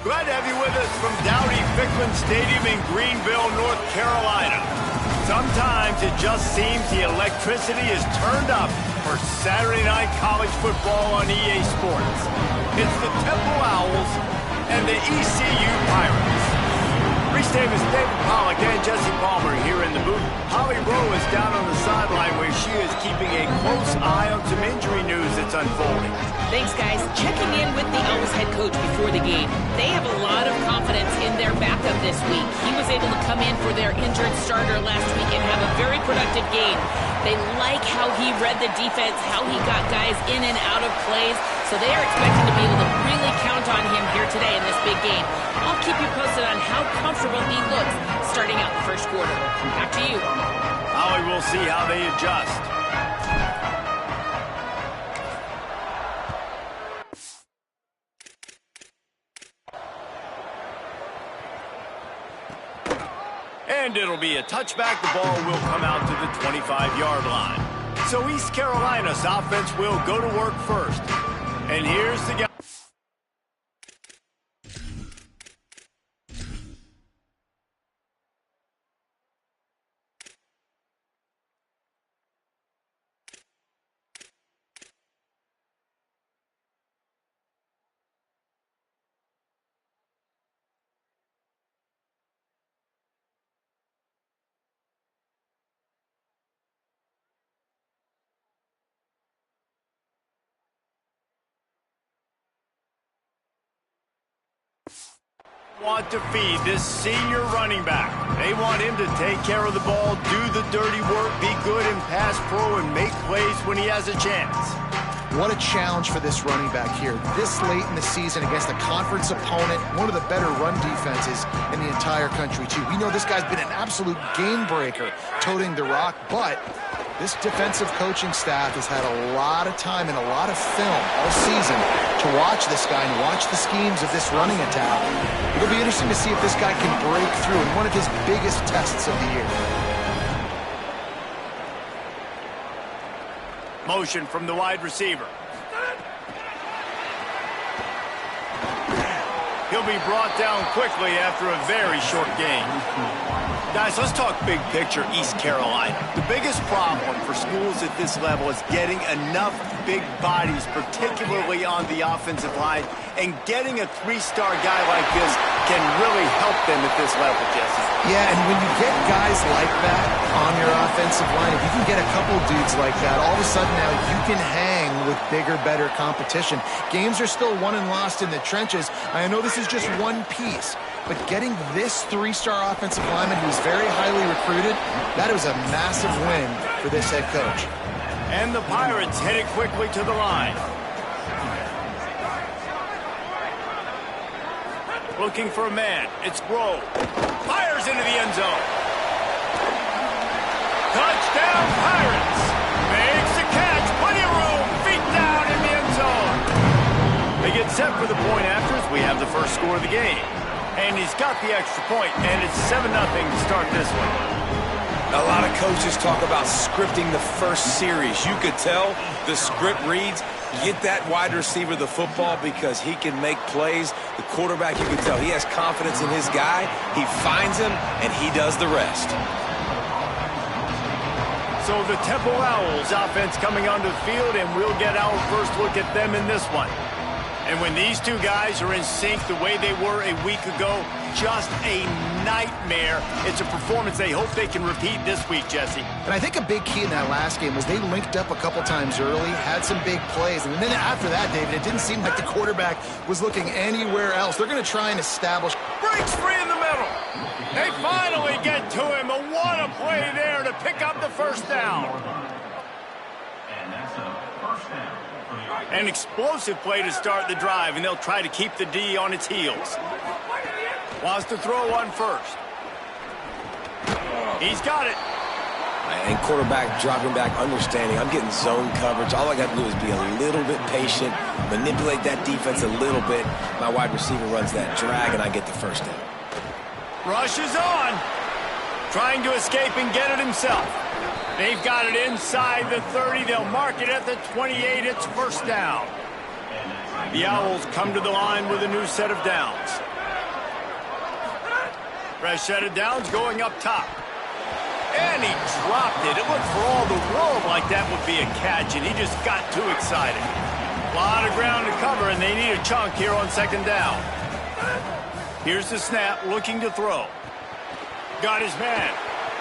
Glad to have you with us from Dowdy-Ficklen Stadium in Greenville, North Carolina. Sometimes it just seems the electricity is turned up for Saturday night college football on EA Sports. It's the Temple Owls and the ECU Pirates. Reese Davis, David Pollack, and Jesse Palmer here in the booth. Holly Rowe is down on the sideline where she is keeping a close eye on some injury news that's unfolding. Thanks, guys. Checking in with the Owls head coach before the game. They have a lot of confidence in their backup this week. He was able to come in for their injured starter last week and have a very productive game. They like how he read the defense, how he got guys in and out of plays, so they are expecting to be able to really count on him here today in this big game. I'll keep you posted on how comfortable he looks starting out the first quarter. Back to you. Holly, will see how they adjust. And it'll be a touchback. The ball will come out to the 25-yard line. So East Carolina's offense will go to work first. And here's the guy. Want to feed this senior running back. They want him to take care of the ball, do the dirty work, be good in pass pro, and make plays when he has a chance. What a challenge for this running back here. This late in the season against a conference opponent, one of the better run defenses in the entire country, too. We know this guy's been an absolute game breaker toting the rock, but this defensive coaching staff has had a lot of time and a lot of film all season to watch this guy and watch the schemes of this running attack. It'll be interesting to see if this guy can break through in one of his biggest tests of the year. Motion from the wide receiver. He'll be brought down quickly after a very short game. Guys, let's talk big picture East Carolina. The biggest problem for schools at this level is getting enough big bodies, particularly on the offensive line, and getting a three-star guy like this can really help them at this level, Jesse. Yeah, and when you get guys like that on your offensive line, if you can get a couple dudes like that, all of a sudden now you can hang with bigger, better competition. Games are still won and lost in the trenches. I know this is just one piece, but getting this three-star offensive lineman who's very highly recruited, that was a massive win for this head coach. And the Pirates headed quickly to the line. Looking for a man. It's Grove. Fires into the end zone. Touchdown, Pirates. Makes the catch. Plenty of room. Feet down in the end zone. They get set for the point after as we have the first score of the game. And he's got the extra point, and it's 7-0 to start this one. A lot of coaches talk about scripting the first series. You could tell the script reads, get that wide receiver the football because he can make plays. The quarterback, you can tell he has confidence in his guy. He finds him, and he does the rest. So the Temple Owls offense coming onto the field, and we'll get our first look at them in this one. And when these two guys are in sync the way they were a week ago, just a nightmare. It's a performance they hope they can repeat this week, Jesse. And I think a big key in that last game was they linked up a couple times early, had some big plays, and then after that, David, it didn't seem like the quarterback was looking anywhere else. They're going to try and establish. Breaks free in the middle. They finally get to him. And what a play there to pick up the first down. And that's a first down. An explosive play to start the drive, and they'll try to keep the D on its heels. Wants to throw one first. He's got it. And quarterback dropping back, understanding. I'm getting zone coverage. All I got to do is be a little bit patient, manipulate that defense a little bit. My wide receiver runs that drag, and I get the first down. Rush is on. Trying to escape and get it himself. They've got it inside the 30. They'll mark it at the 28. It's first down. The Owls come to the line with a new set of downs. Fresh set of downs going up top. And he dropped it. It looked for all the world like that would be a catch, and he just got too excited. A lot of ground to cover, and they need a chunk here on second down. Here's the snap, looking to throw. Got his man.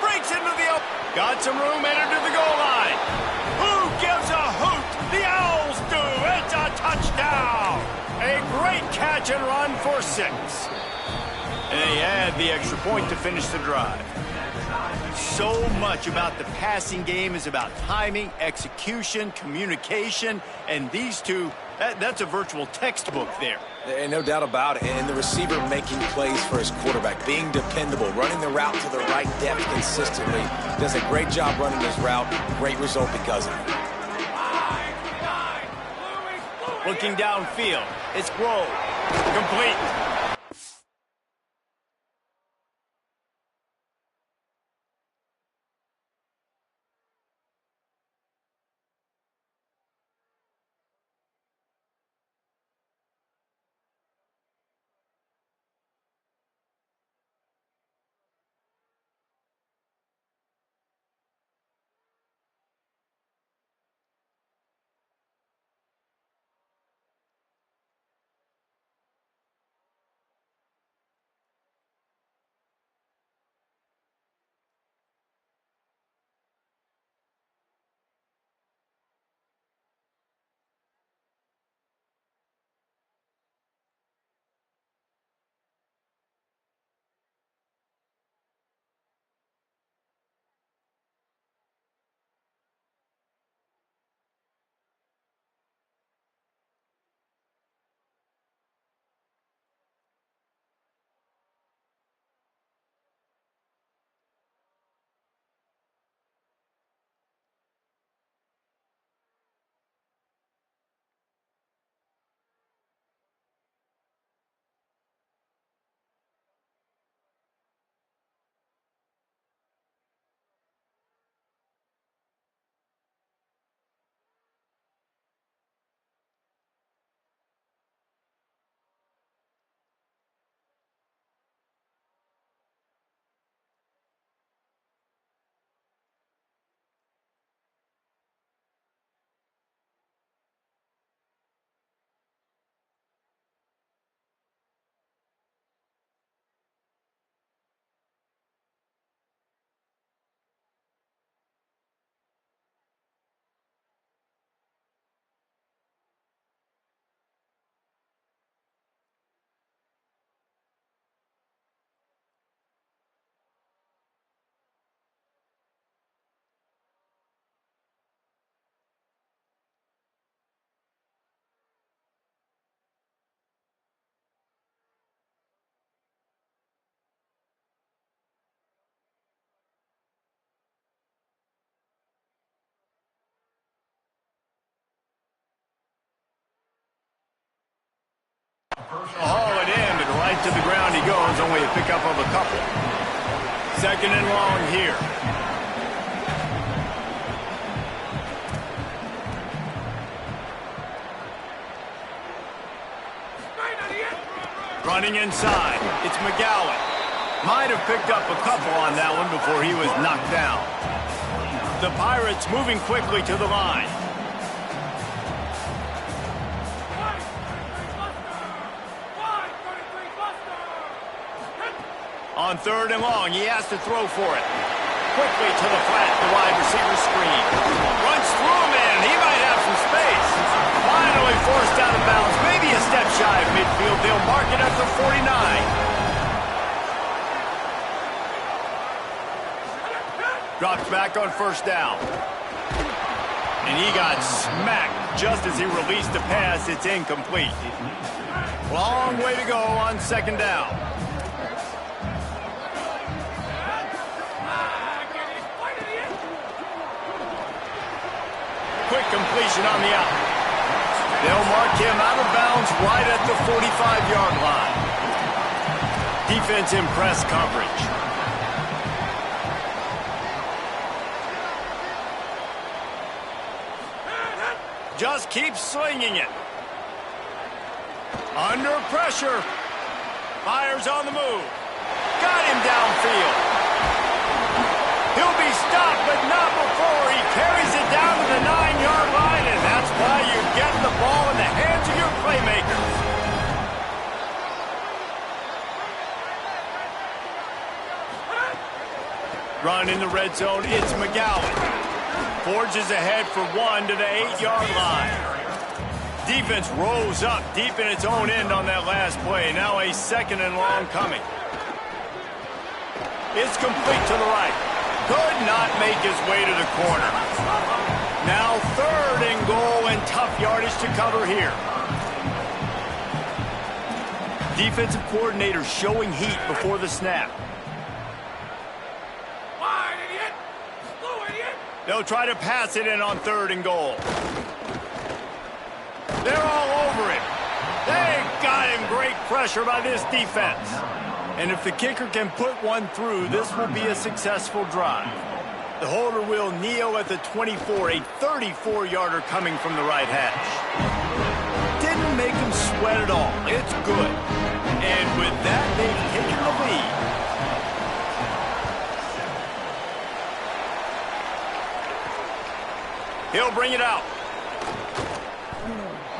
Breaks into the open. Got some room, entered to the goal line. Who gives a hoot? The Owls do. It's a touchdown. A great catch and run for 6. And they add the extra point to finish the drive. So much about the passing game is about timing, execution, communication, and these two, that's a virtual textbook there. And no doubt about it. And the receiver making plays for his quarterback, being dependable, running the route to the right depth consistently. Does a great job running his route. Great result because of it. Looking downfield. It's Grove. Complete. Haul it in, but right to the ground he goes. Only a pickup of a couple. Second and long here. Running inside. It's McGowan. Might have picked up a couple on that one before he was knocked down. The Pirates moving quickly to the line. On third and long, he has to throw for it. Quickly to the flat, the wide receiver screen. Runs through him, and he might have some space. Finally forced out of bounds, maybe a step shy of midfield. They'll mark it at the 49. Drops back on first down. And he got smacked just as he released the pass. It's incomplete. Long way to go on second down. Quick completion on the out. They'll mark him out of bounds right at the 45-yard line. Defense in press coverage. Just keep slinging it. Under pressure. Fires on the move. got him downfield. He'll be stopped, but not before he carries it down to the 9-yard line, and that's why you get the ball in the hands of your playmakers. Run in the red zone, it's McGowan. Forges ahead for 1 to the 8-yard line. Defense rolls up deep in its own end on that last play. Now a 2nd and long coming. It's complete to the right. Could not make his way to the corner. Now 3rd and goal and tough yardage to cover here. Defensive coordinator showing heat before the snap. They'll try to pass it in on 3rd and goal. They're all over him. They got him. Great pressure by this defense. And if the kicker can put one through, this will be a successful drive. The holder will kneel at the 24, a 34-yarder coming from the right hash. Didn't make him sweat at all. It's good. And with that, they've taken the lead. He'll bring it out.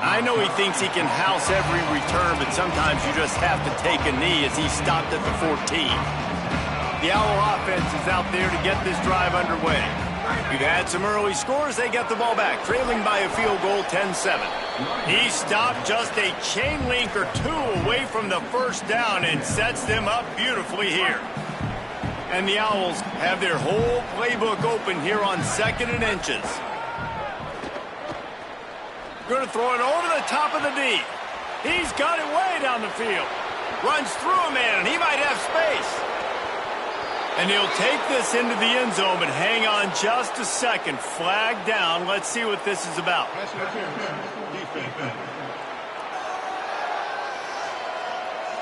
I know he thinks he can house every return, but sometimes you just have to take a knee as he stopped at the 14. The Owl offense is out there to get this drive underway. We've had some early scores. They get the ball back, trailing by a field goal 10-7. He stopped just a chain link or 2 away from the first down and sets them up beautifully here. And the Owls have their whole playbook open here on 2nd and inches. Going to throw it over the top of the D. He's got it way down the field. Runs through a man, and he might have space. And he'll take this into the end zone, but hang on just a second. Flag down. Let's see what this is about.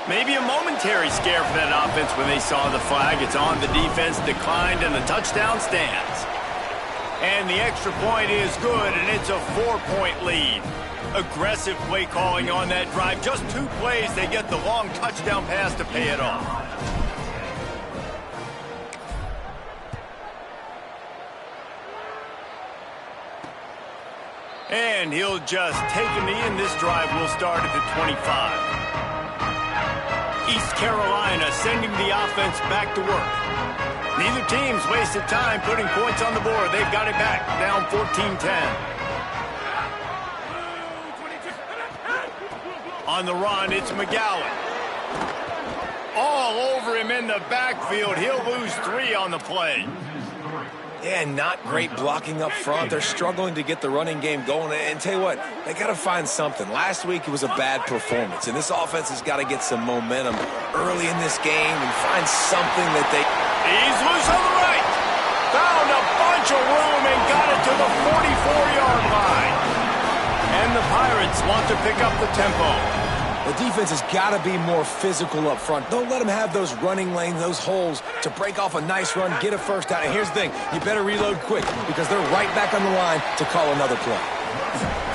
Maybe a momentary scare for that offense when they saw the flag. It's on, the defense declined, and the touchdown stands. And the extra point is good, and it's a 4-point lead. Aggressive play calling on that drive. Just 2 plays, they get the long touchdown pass to pay it off. And he'll just take a knee, and this drive will start at the 25. East Carolina sending the offense back to work. Neither team's wasted time putting points on the board. They've got it back, down 14-10. On the run, it's McGowan. All over him in the backfield. He'll lose 3 on the play. Yeah, not great blocking up front. They're struggling to get the running game going. And tell you what, they got to find something. Last week it was a bad performance, and this offense has got to get some momentum early in this game and find something that they... He's loose on the right. Found a bunch of room and got it to the 44-yard line. And the Pirates want to pick up the tempo. The defense has got to be more physical up front. Don't let them have those running lanes, those holes to break off a nice run, get a first down. And here's the thing, you better reload quick because they're right back on the line to call another play.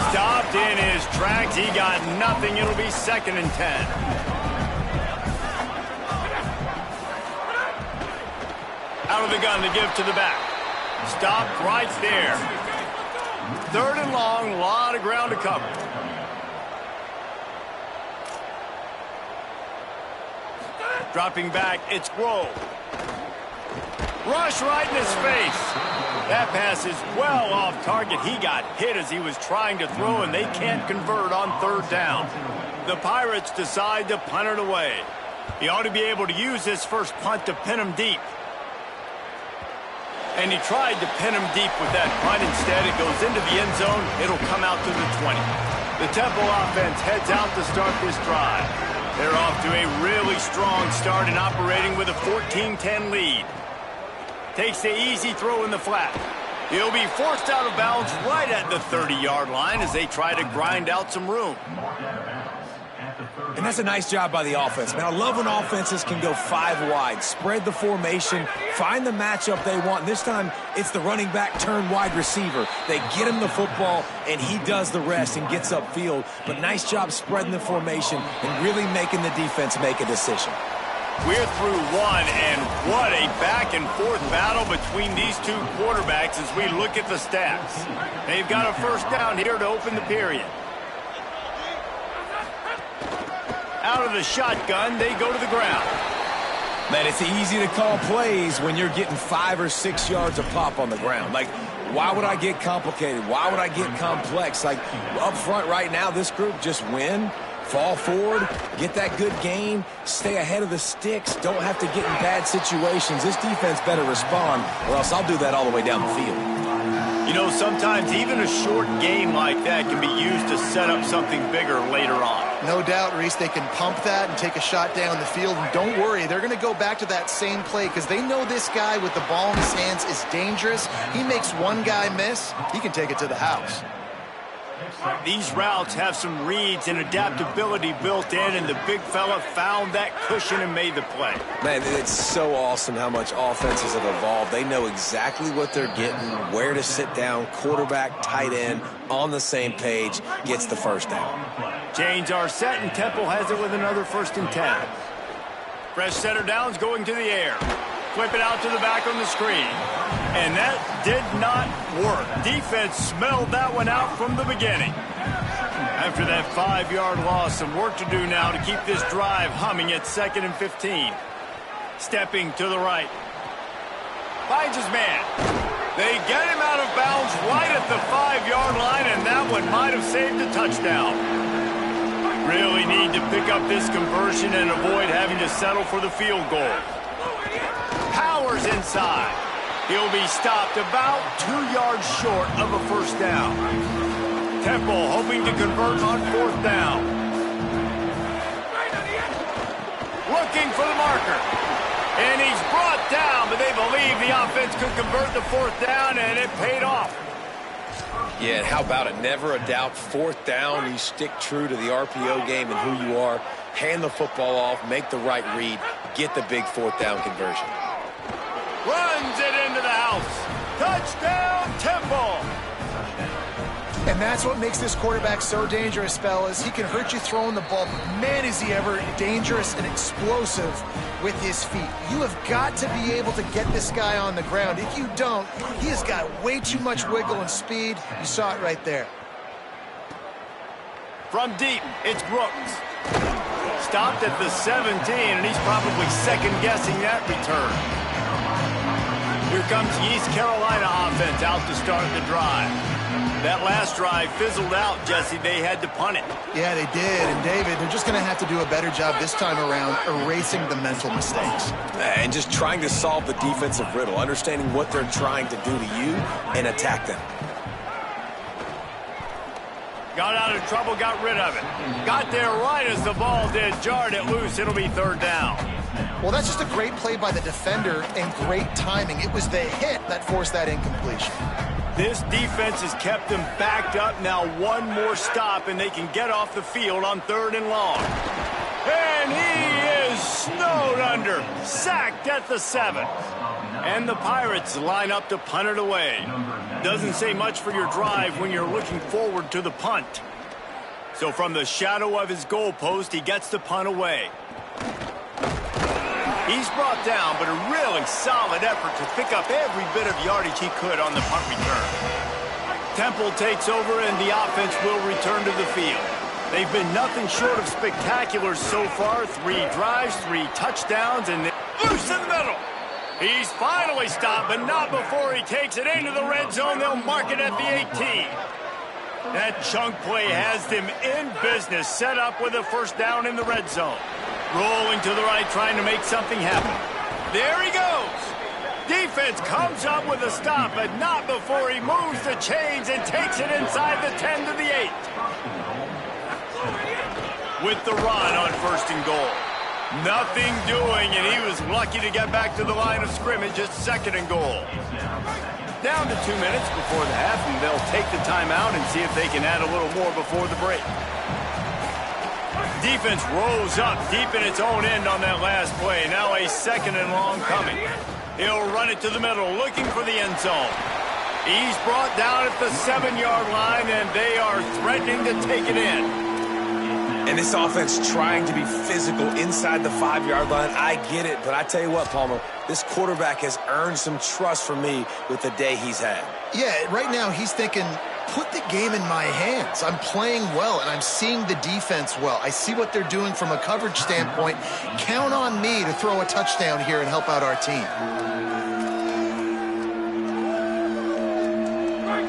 Stopped in his tracks. He got nothing. It'll be 2nd and 10. Out of the gun to give to the back. Stopped right there. 3rd and long, a lot of ground to cover. Dropping back, it's Grove. Rush right in his face. That pass is well off target. He got hit as he was trying to throw, and they can't convert on 3rd down. The Pirates decide to punt it away. He ought to be able to use his first punt to pin him deep. And he tried to pin him deep with that punt. Instead, it goes into the end zone. It'll come out to the 20. The Temple offense heads out to start this drive. They're off to a really strong start and operating with a 14-10 lead. Takes the easy throw in the flat. He'll be forced out of bounds right at the 30-yard line as they try to grind out some room. And that's a nice job by the offense. Man, I love when offenses can go 5 wide, spread the formation, find the matchup they want. And this time, it's the running back turned wide receiver. They get him the football, and he does the rest and gets upfield. But nice job spreading the formation and really making the defense make a decision. We're through one, and what a back-and-forth battle between these two quarterbacks as we look at the stats. They've got a first down here to open the period. Out of the shotgun, they go to the ground. Man, it's easy to call plays when you're getting 5 or 6 yards a pop on the ground. Like, why would I get complicated? Why would I get complex? Like, up front right now, this group just win, fall forward, get that good gain, stay ahead of the sticks, don't have to get in bad situations. This defense better respond, or else I'll do that all the way down the field. You know, sometimes even a short game like that can be used to set up something bigger later on. No doubt, Reese, they can pump that and take a shot down the field. And don't worry, they're going to go back to that same play because they know this guy with the ball in his hands is dangerous. He makes one guy miss, he can take it to the house. These routes have some reads and adaptability built in, and the big fella found that cushion and made the play. Man, it's so awesome how much offenses have evolved. They know exactly what they're getting, where to sit down, quarterback, tight end, on the same page, gets the first down. Chains are set, and Temple has it with another 1st and 10. Fresh setter downs going to the air. Flip it out to the back on the screen. And that did not work. Defense smelled that one out from the beginning. After that 5-yard loss, some work to do now to keep this drive humming at 2nd and 15. Stepping to the right. Finds his man. They get him out of bounds right at the 5-yard line, and that one might have saved a touchdown. Really need to pick up this conversion and avoid having to settle for the field goal. Powers inside. He'll be stopped about 2 yards short of a first down. Temple hoping to convert on 4th down. Looking for the marker. And he's brought down, but they believe the offense could convert the 4th down, and it paid off. Yeah, and how about it? Never a doubt. 4th down, you stick true to the RPO game and who you are. Hand the football off, make the right read, get the big 4th down conversion. Runs it into the house. Touchdown, Temple. And that's what makes this quarterback so dangerous, fellas. He can hurt you throwing the ball, but man, is he ever dangerous and explosive with his feet. You have got to be able to get this guy on the ground. If you don't, he has got way too much wiggle and speed. You saw it right there. From deep, it's Brooks. Stopped at the 17, and he's probably second-guessing that return. Here comes the East Carolina offense out to start the drive. That last drive fizzled out, Jesse. They had to punt it. Yeah, they did. And, David, they're just going to have to do a better job this time around erasing the mental mistakes. And just trying to solve the defensive riddle, understanding what they're trying to do to you and attack them. Got out of trouble, got rid of it. Got there right as the ball did. Jarred it loose. It'll be 3rd down. Well, that's just a great play by the defender and great timing. It was the hit that forced that incompletion. This defense has kept them backed up. Now one more stop, and they can get off the field on 3rd and long. And he is snowed under. Sacked at the 7. And the Pirates line up to punt it away. Doesn't say much for your drive when you're looking forward to the punt. So from the shadow of his goalpost, he gets the punt away. He's brought down, but a really solid effort to pick up every bit of yardage he could on the punt return. Temple takes over, and the offense will return to the field. They've been nothing short of spectacular so far. 3 drives, 3 touchdowns, and loose in the middle. He's finally stopped, but not before he takes it into the red zone. They'll mark it at the 18. That chunk play has them in business, set up with a first down in the red zone. Rolling to the right, trying to make something happen. There he goes. Defense comes up with a stop, but not before he moves the chains and takes it inside the 10 to the 8. With the run on 1st and goal. Nothing doing, and he was lucky to get back to the line of scrimmage at 2nd and goal. Down to 2 minutes before the half, and they'll take the timeout and see if they can add a little more before the break. Defense rose up deep in its own end on that last play. Now a 2nd and long coming. He'll run it to the middle, looking for the end zone. He's brought down at the 7-yard line, and they are threatening to take it in. And this offense trying to be physical inside the 5-yard line, I get it. But I tell you what, Palmer, this quarterback has earned some trust from me with the day he's had. Yeah, right now he's thinking, put the game in my hands. I'm playing well, and I'm seeing the defense well. I see what they're doing from a coverage standpoint. Count on me to throw a touchdown here and help out our team.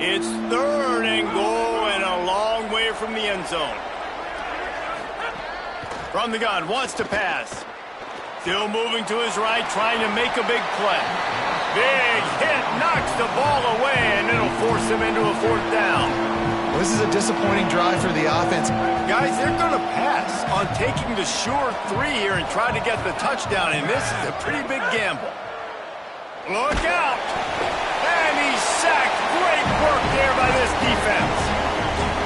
It's 3rd and goal and a long way from the end zone. From the gun, wants to pass. Still moving to his right, trying to make a big play. Big hit, knocks the ball away, and it'll force him into a 4th down. Well, this is a disappointing drive for the offense. Guys, they're going to pass on taking the sure 3 here and try to get the touchdown, and this is a pretty big gamble. Look out! And he's sacked. Great work there by this defense.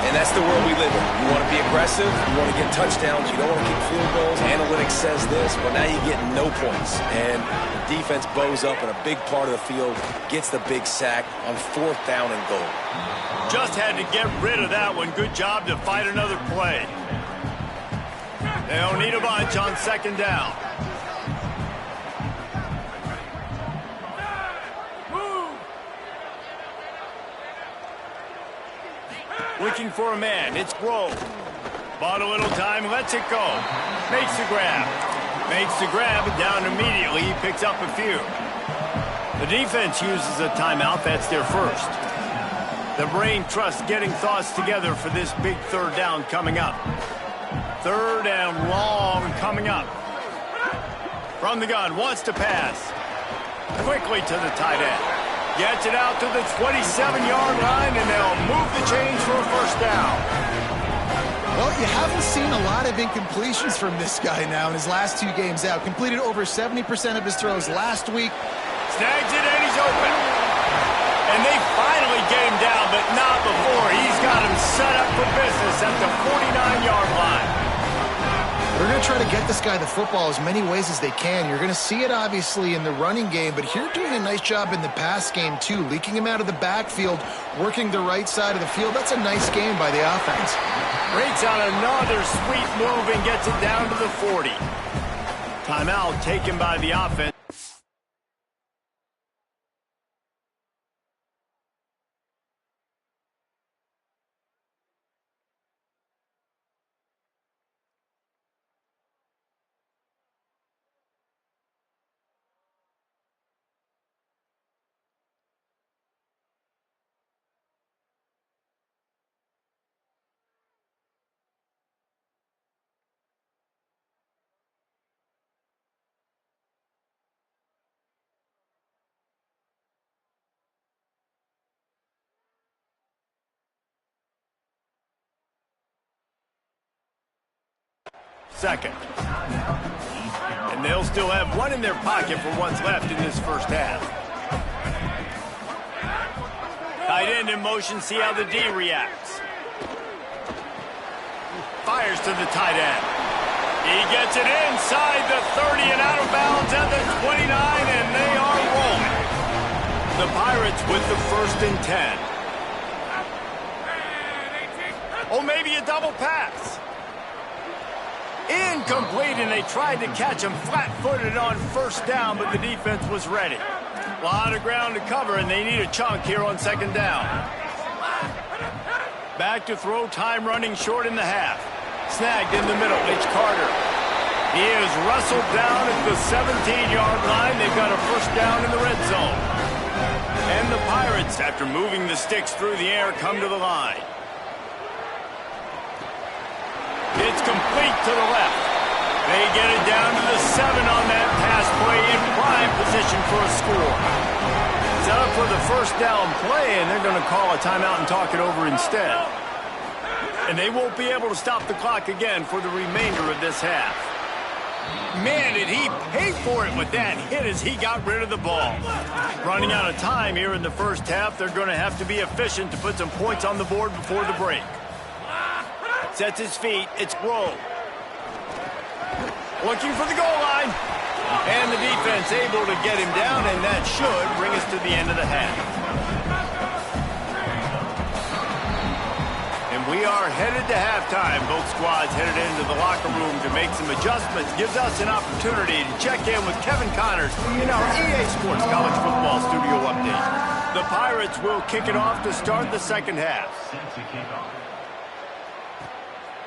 And that's the world we live in. You want to be aggressive, you want to get touchdowns, you don't want to kick field goals. Analytics says this, but now you get no points. And the defense bows up in a big part of the field, gets the big sack on 4th down and goal. Just had to get rid of that one. Good job to fight another play. They'll need a bunch on 2nd down. Looking for a man. It's Grove. Bought a little time. Lets it go. Makes the grab. Makes the grab. Down immediately. He picks up a few. The defense uses a timeout. That's their first. The brain trust getting thoughts together for this big 3rd down coming up. 3rd and long coming up. From the gun. Wants to pass. Quickly to the tight end. Gets it out to the 27-yard line, and they'll move the chains for a 1st down. Well, you haven't seen a lot of incompletions from this guy now in his last 2 games out. Completed over 70% of his throws last week. Snags it, and he's open. And they finally get him down, but not before. He's got him set up for business at the 49-yard line. They're going to try to get this guy the football as many ways as they can. You're going to see it, obviously, in the running game, but here doing a nice job in the pass game, too. Leaking him out of the backfield, working the right side of the field. That's a nice game by the offense. Rates on another sweet move and gets it down to the 40. Timeout taken by the offense. Second. And they'll still have one in their pocket for what's left in this 1st half. Tight end in motion, see how the D reacts. Fires to the tight end. He gets it inside the 30 and out of bounds at the 29, and they are rolling. The Pirates with the 1st and 10. Oh, maybe a double pass. Incomplete, and they tried to catch him flat-footed on 1st down, but the defense was ready. A lot of ground to cover, and they need a chunk here on 2nd down. Back to throw, time running short in the half. Snagged in the middle, it's Carter. He is wrestled down at the 17-yard line. They've got a 1st down in the red zone. And the Pirates, after moving the sticks through the air, come to the line. It's complete to the left. They get it down to the 7 on that pass play in prime position for a score. Set up for the 1st down play, and they're going to call a timeout and talk it over instead. And they won't be able to stop the clock again for the remainder of this half. Man, did he pay for it with that hit as he got rid of the ball. Running out of time here in the 1st half, they're going to have to be efficient to put some points on the board before the break. Sets his feet. It's Grove. Looking for the goal line. And the defense able to get him down, and that should bring us to the end of the half. And we we are headed to halftime. Both squads headed into the locker room to make some adjustments. Gives us an opportunity to check in with Kevin Connors in our EA Sports College Football Studio Update. The Pirates will kick it off to start the second half.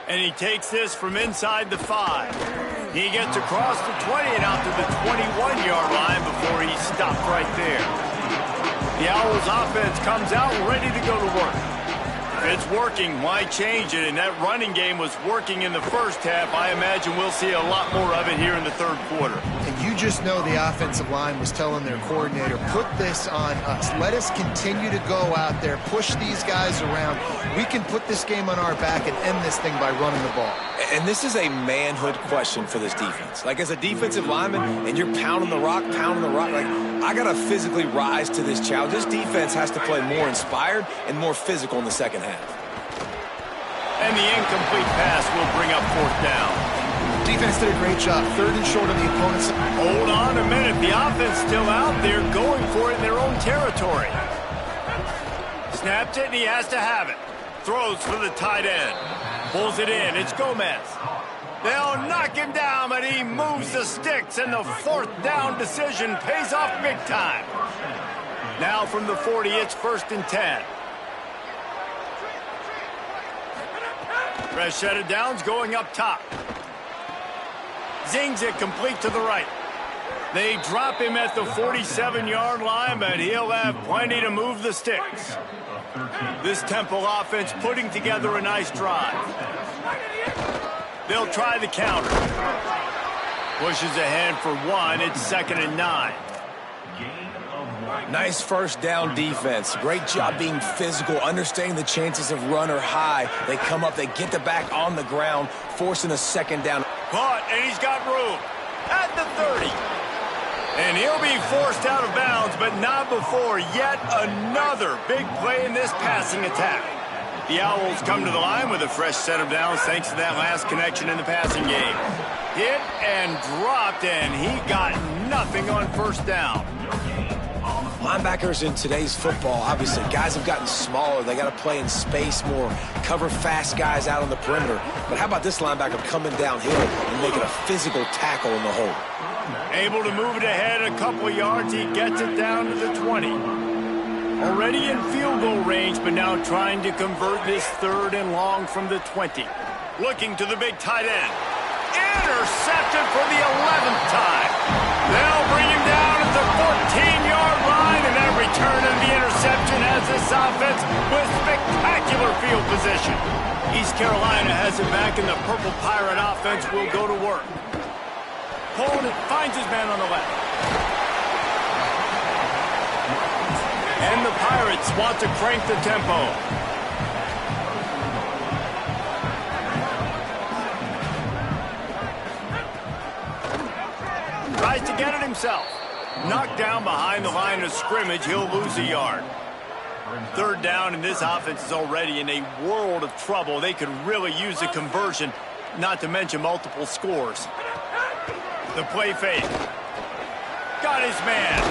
And he takes this from inside the 5. He gets across the 20 and out to the 21-yard line before he stopped right there. The Owls offense comes out ready to go to work. If it's working, why change it? And that running game was working in the first half. I imagine we'll see a lot more of it here in the third quarter. And you just know the offensive line was telling their coordinator, put this on us. Let us continue to go out there, push these guys around. We can put this game on our back and end this thing by running the ball. And this is a manhood question for this defense. Like, as a defensive lineman, and you're pounding the rock, like, I got to physically rise to this challenge. This defense has to play more inspired and more physical in the second half. And the incomplete pass will bring up fourth down. Defense did a great job. Third and short on the opponent's. Hold on a minute. The offense still out there going for it in their own territory. Snaps it, and he has to have it. Throws for the tight end. Pulls it in. It's Gomez. They'll knock him down, but he moves the sticks, and the fourth down decision pays off big time. Now from the 40, it's 1st and 10. Fresh set of downs going up top. Zings it complete to the right. They drop him at the 47-yard line, but he'll have plenty to move the sticks. This Temple offense putting together a nice drive. They'll try the counter. Pushes ahead for 1. It's 2nd and 9. Nice first down defense. Great job being physical, understanding the chances of run or high. They come up, they get the back on the ground, forcing a second down. Caught, and he's got room at the 30. And he'll be forced out of bounds, but not before yet another big play in this passing attack. The Owls come to the line with a fresh set of downs thanks to that last connection in the passing game. Hit and dropped, and he got nothing on first down. Linebackers in today's football, obviously, guys have gotten smaller. They got to play in space more, cover fast guys out on the perimeter. But how about this linebacker coming downhill and making a physical tackle in the hole? Able to move it ahead a couple of yards. He gets it down to the 20. Already in field goal range, but now trying to convert this 3rd and long from the 20. Looking to the big tight end. Intercepted for the 11th time. They'll bring him down at the 14-yard line, and that return of the interception has this offense with spectacular field position. East Carolina has it back, and the Purple Pirate offense will go to work. Pulling it, finds his man on the left. And the Pirates want to crank the tempo. Tries to get it himself. Knocked down behind the line of scrimmage, he'll lose a yard. 3rd down, and this offense is already in a world of trouble. They could really use a conversion, not to mention multiple scores. The play fake. Got his man.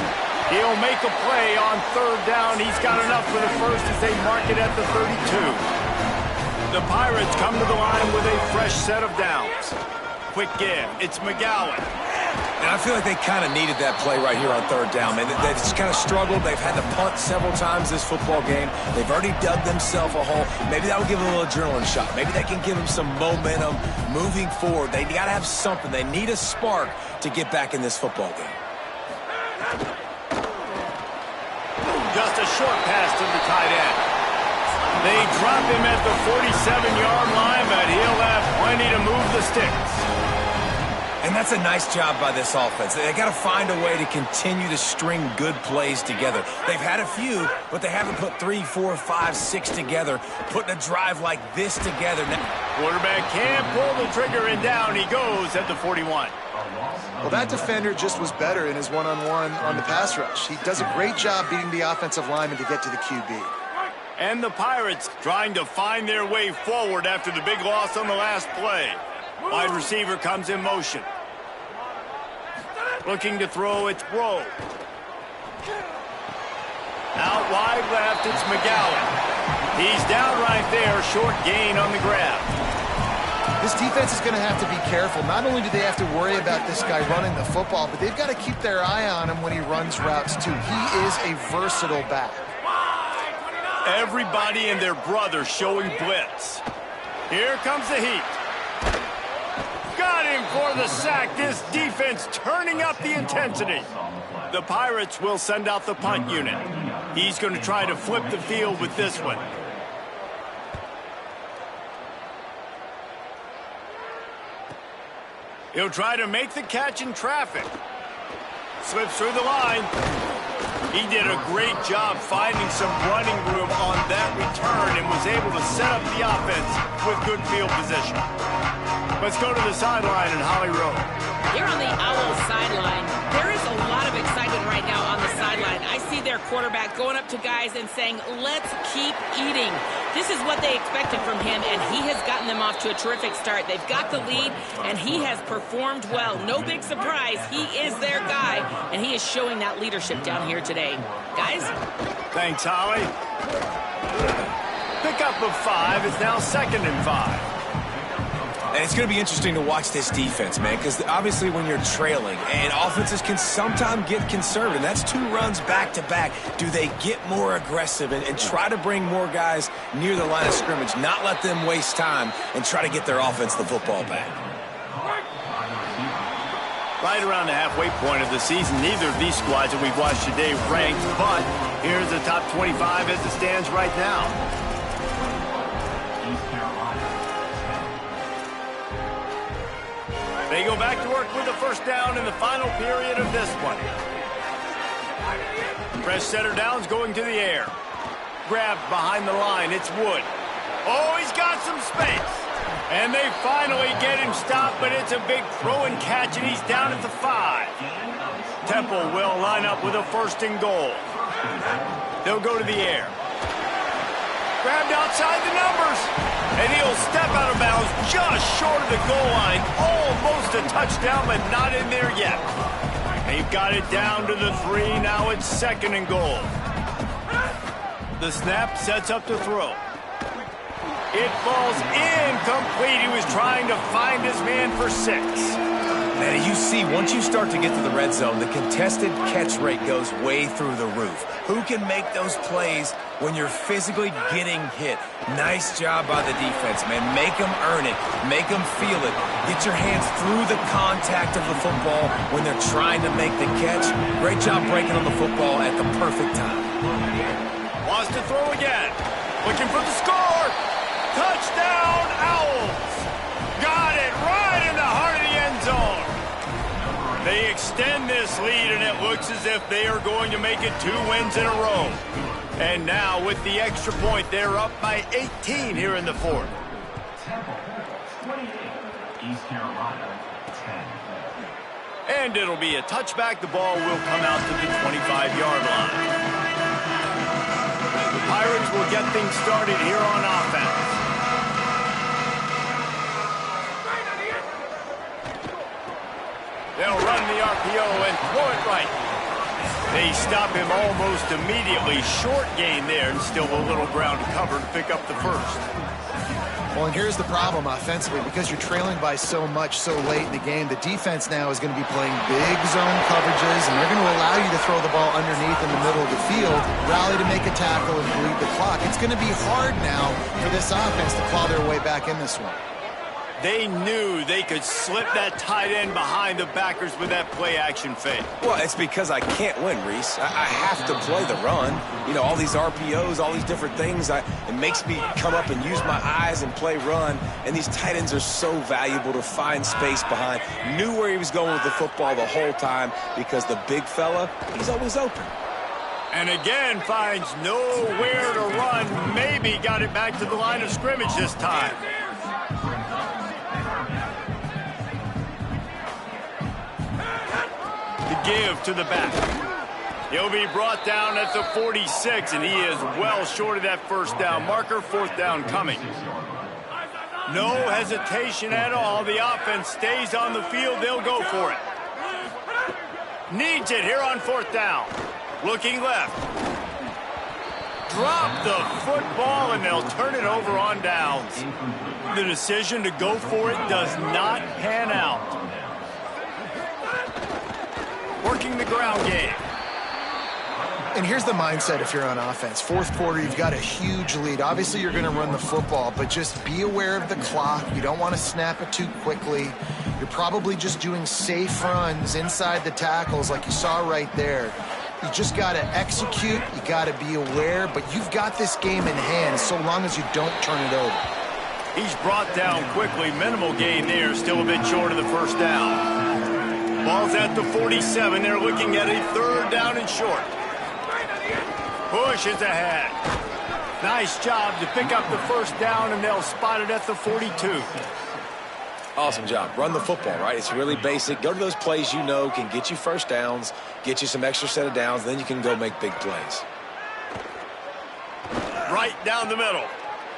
He'll make a play on 3rd down. He's got enough for the first as they mark it at the 32. The Pirates come to the line with a fresh set of downs. Quick give. It's McGowan. And I feel like they kind of needed that play right here on 3rd down, man. They've just kind of struggled. They've had to punt several times this football game. They've already dug themselves a hole. Maybe that will give them a little adrenaline shot. Maybe that can give them some momentum moving forward. They got to have something. They need a spark to get back in this football game. Just a short pass to the tight end. They drop him at the 47-yard line, but he'll have plenty to move the sticks. And that's a nice job by this offense. They got to find a way to continue to string good plays together. They've had a few, but they haven't put 3, 4, 5, 6 together, putting a drive like this together. Quarterback can't pull the trigger, and down he goes at the 41. Well, that defender just was better in his one-on-one on the pass rush. He does a great job beating the offensive lineman to get to the QB. And the Pirates trying to find their way forward after the big loss on the last play. Wide receiver comes in motion. Looking to throw, it's Rowe. Out wide left, it's McGowan. He's down right there, short gain on the grab. This defense is going to have to be careful. Not only do they have to worry about this guy running the football, but they've got to keep their eye on him when he runs routes too. He is a versatile back. Everybody and their brother showing blitz. Here comes the heat. Got him for the sack. This defense turning up the intensity. The Pirates will send out the punt unit. He's going to try to flip the field with this one. He'll try to make the catch in traffic. Slips through the line. He did a great job finding some running room on that return and was able to set up the offense with good field position. Let's go to the sideline in Holly Rowe. Here on the Owls sideline, there is a lot of excitement right now on the sideline. I see their quarterback going up to guys and saying, let's keep eating. This is what they expected from him, and he has gotten them off to a terrific start. They've got the lead, and he has performed well. No big surprise. He is their guy, and he is showing that leadership down here today. Guys? Thanks, Holly. Pickup of 5 is now 2nd and 5. And it's going to be interesting to watch this defense, man, because obviously when you're trailing, and offenses can sometimes get conservative. That's 2 runs back-to-back. Do they get more aggressive and try to bring more guys near the line of scrimmage, not let them waste time, and try to get their offense the football back? Right around the halfway point of the season, neither of these squads that we've watched today ranked, but here's the top 25 as it stands right now. They go back to work with a first down in the final period of this one. Fresh setter downs going to the air. Grabbed behind the line. It's Wood. Oh, he's got some space. And they finally get him stopped, but it's a big throw and catch, and he's down at the 5. Temple will line up with a 1st and goal. They'll go to the air. Grabbed outside the numbers. And he'll step out of bounds just short of the goal line. Almost a touchdown, but not in there yet. They've got it down to the 3. Now it's 2nd and goal. The snap sets up to throw. It falls incomplete. He was trying to find his man for 6. And you see, once you start to get to the red zone, the contested catch rate goes way through the roof. Who can make those plays when you're physically getting hit? Nice job by the defense, man. Make them earn it. Make them feel it. Get your hands through the contact of the football when they're trying to make the catch. Great job breaking on the football at the perfect time. Wants to throw again. Looking for the score. Touchdown, Owls. Got it right in the heart of the end zone. They extend this lead, and it looks as if they are going to make it 2 wins in a row. And now, with the extra point, they're up by 18 here in the 4th. 28, East Carolina, 10. And it'll be a touchback. The ball will come out to the 25-yard line. The Pirates will get things started here on offense. They'll run the RPO and throw it right. They stop him almost immediately. Short gain there, and still a little ground to cover to pick up the 1st. Well, and here's the problem offensively. Because you're trailing by so much so late in the game, the defense now is going to be playing big zone coverages, and they're going to allow you to throw the ball underneath in the middle of the field, rally to make a tackle, and bleed the clock. It's going to be hard now for this offense to claw their way back in this one. They knew they could slip that tight end behind the backers with that play-action fake. Well, it's because I can't win, Reese. I have to play the run. You know, all these RPOs, all these different things, it makes me come up and use my eyes and play run. And these tight ends are so valuable to find space behind. Knew where he was going with the football the whole time because the big fella, he's always open. And again, finds nowhere to run. Maybe got it back to the line of scrimmage this time. Give to the back. He'll be brought down at the 46, and he is well short of that 1st down marker. 4th down coming. No hesitation at all. The offense stays on the field. They'll go for it. Needs it here on 4th down. Looking left. drop the football, and they'll turn it over on downs. The decision to go for it does not pan out. Working the ground game. And here's the mindset if you're on offense. Fourth quarter, you've got a huge lead. Obviously, you're going to run the football, but just be aware of the clock. You don't want to snap it too quickly. You're probably just doing safe runs inside the tackles like you saw right there. You just got to execute. You got to be aware, but you've got this game in hand so long as you don't turn it over. He's brought down quickly. Minimal gain there. Still a bit short of the first down. Ball's at the 47. They're looking at a third down and short. Push is ahead. Nice job to pick up the first down, and they'll spot it at the 42. Awesome job. Run the football, right? It's really basic. Go to those plays you know can get you first downs, get you some extra set of downs, then you can go make big plays. Right down the middle.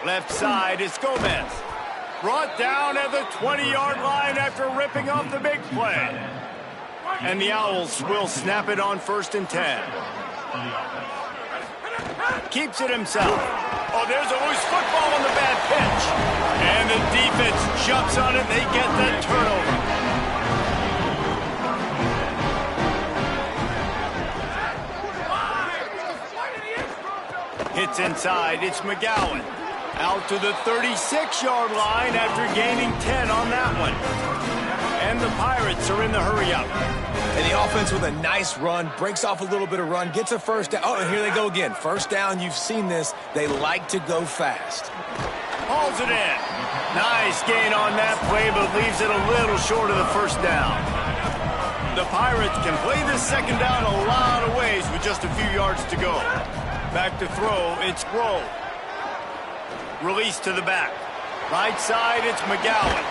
Left side is Gomez. Brought down at the 20-yard line after ripping off the big play. And the Owls will snap it on 1st and 10. Keeps it himself. Oh, there's a loose football on the bad pitch. And the defense jumps on it. They get that turnover. Hits inside. It's McGowan. Out to the 36-yard line after gaining 10 on that one. And the Pirates are in the hurry-up. And the offense with a nice run, breaks off a little bit of run, gets a first down. Oh, and here they go again. First down, you've seen this. They like to go fast. Hauls it in. Nice gain on that play, but leaves it a little short of the first down. The Pirates can play this second down a lot of ways with just a few yards to go. Back to throw, it's Grove. Release to the back. Right side, it's McGowan.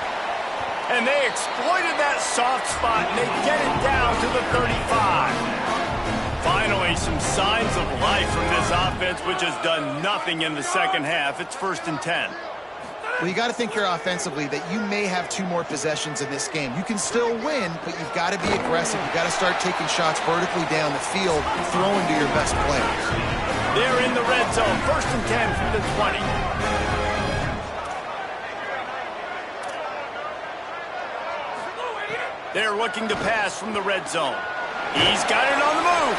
And they exploited that soft spot, and they get it down to the 35. Finally, some signs of life from this offense, which has done nothing in the second half. It's 1st and 10. Well, you got to think here offensively that you may have 2 more possessions in this game. You can still win, but you've got to be aggressive. You've got to start taking shots vertically down the field, throwing to your best players. They're in the red zone. 1st and 10 from the 20. They're looking to pass from the red zone. He's got it on the move.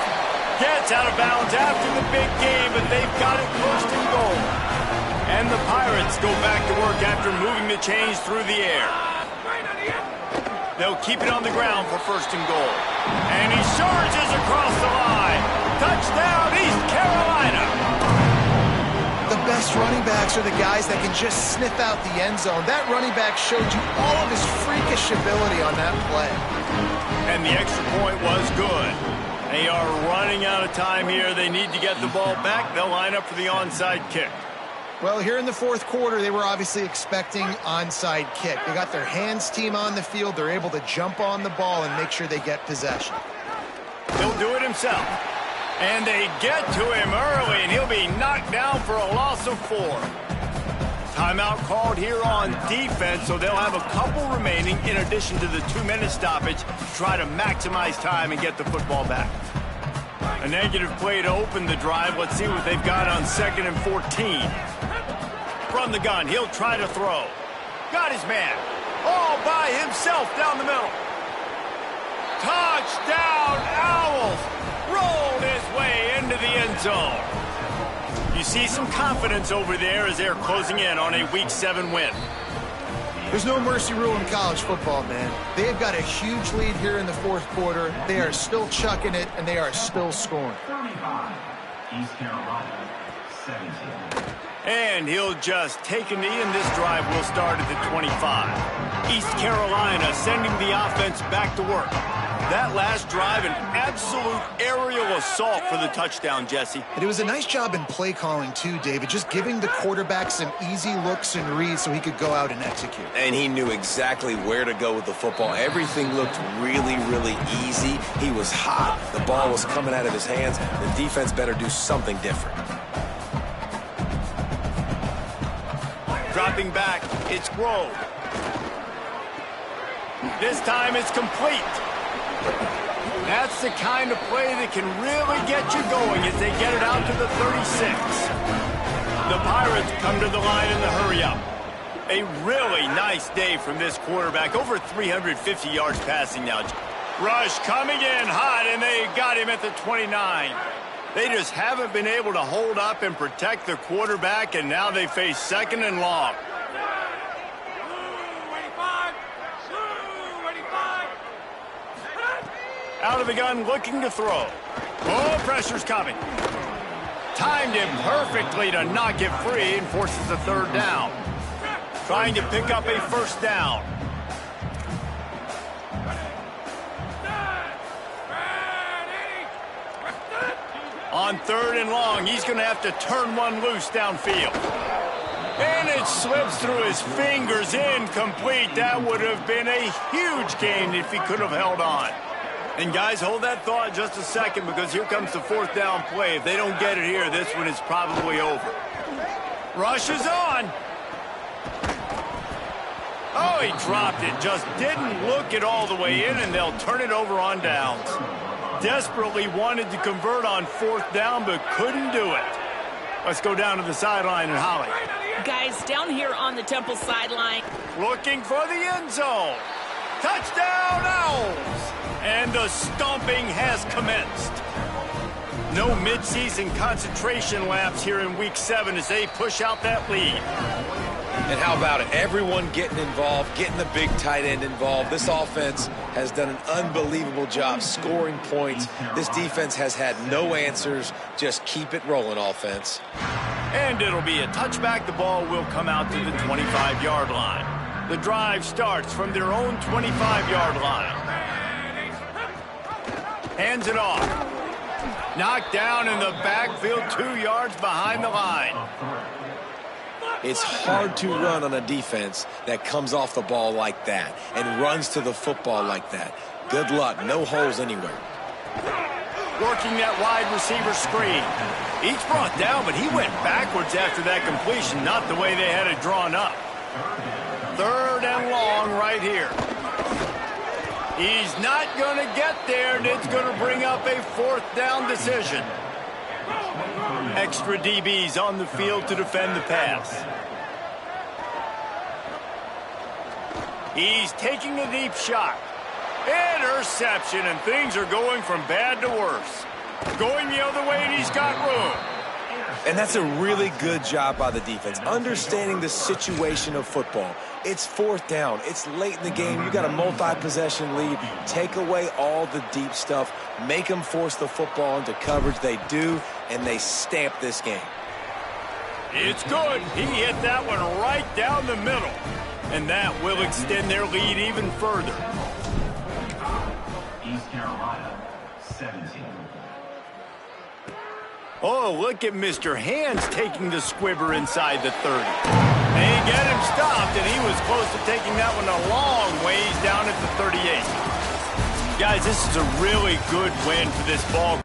Gets out of bounds after the big game, but they've got it 1st and goal. And the Pirates go back to work after moving the chains through the air. They'll keep it on the ground for 1st and goal. And he surges across the line. Touchdown, East Carolina. The best running backs are the guys that can just sniff out the end zone. That running back showed you all of his freakish ability on that play. And the extra point was good. They are running out of time here. They need to get the ball back. They'll line up for the onside kick. Well, here in the 4th quarter, they were obviously expecting onside kick. They got their hands team on the field. They're able to jump on the ball and make sure they get possession. He'll do it himself. And they get to him early, and he'll be knocked down for a loss of 4. Timeout called here on defense, so they'll have a couple remaining in addition to the 2-minute stoppage to try to maximize time and get the football back. A negative play to open the drive. Let's see what they've got on 2nd and 14. From the gun, he'll try to throw. Got his man. All by himself down the middle. Touchdown, Owls! Rolled his way into the end zone. You see some confidence over there as they're closing in on a Week 7 win. There's no mercy rule in college football, man. They've got a huge lead here in the 4th quarter. They are still chucking it, and they are still scoring. 35, East Carolina, 17. And he'll just take a knee, and this drive will start at the 25. East Carolina sending the offense back to work. That last drive, an absolute aerial assault for the touchdown, Jesse. And it was a nice job in play calling, too, David, just giving the quarterback some easy looks and reads so he could go out and execute. And he knew exactly where to go with the football. Everything looked really, really easy. He was hot. The ball was coming out of his hands. The defense better do something different. Dropping back, it's Grove. This time it's complete. That's the kind of play that can really get you going as they get it out to the 36. The Pirates come to the line in the hurry-up. A really nice day from this quarterback. Over 350 yards passing now. Rush coming in hot, and they got him at the 29. They just haven't been able to hold up and protect the quarterback, and now they face second and long. Out of the gun, looking to throw. Oh, pressure's coming. Timed him perfectly to not get free and forces a third down. Trying to pick up a first down. On third and long, he's going to have to turn one loose downfield. And it slips through his fingers, incomplete. That would have been a huge gain if he could have held on. And guys, hold that thought just a second, because here comes the fourth down play. If they don't get it here, this one is probably over. Rush is on. Oh, he dropped it. Just didn't look it all the way in, and they'll turn it over on downs. Desperately wanted to convert on fourth down, but couldn't do it. Let's go down to the sideline and Holly. Guys, down here on the Temple sideline. Looking for the end zone. Touchdown, Owls! And the stomping has commenced. No midseason concentration laps here in Week 7 as they push out that lead. And how about it? Everyone getting involved, getting the big tight end involved. This offense has done an unbelievable job scoring points. This defense has had no answers. Just keep it rolling, offense. And it'll be a touchback. The ball will come out to the 25-yard line. The drive starts from their own 25-yard line. Hands it off. Knocked down in the backfield, 2 yards behind the line. It's hard to run on a defense that comes off the ball like that and runs to the football like that. Good luck. No holes anywhere. Working that wide receiver screen. Each brought down, but he went backwards after that completion, not the way they had it drawn up. Third and long right here. He's not going to get there, and it's going to bring up a fourth down decision. Extra DBs on the field to defend the pass. He's taking a deep shot. Interception, and things are going from bad to worse. Going the other way, and he's got room. And that's a really good job by the defense, understanding the situation of football. It's fourth down. It's late in the game. You got a multi-possession lead. Take away all the deep stuff. Make them force the football into coverage. They do, and they stamp this game. It's good. He hit that one right down the middle. And that will extend their lead even further. East Carolina, 17. Oh, look at Mr. Hands taking the squibber inside the 30. They get him stopped, and he was close to taking that one a long ways down at the 38. Guys, this is a really good win for this ball.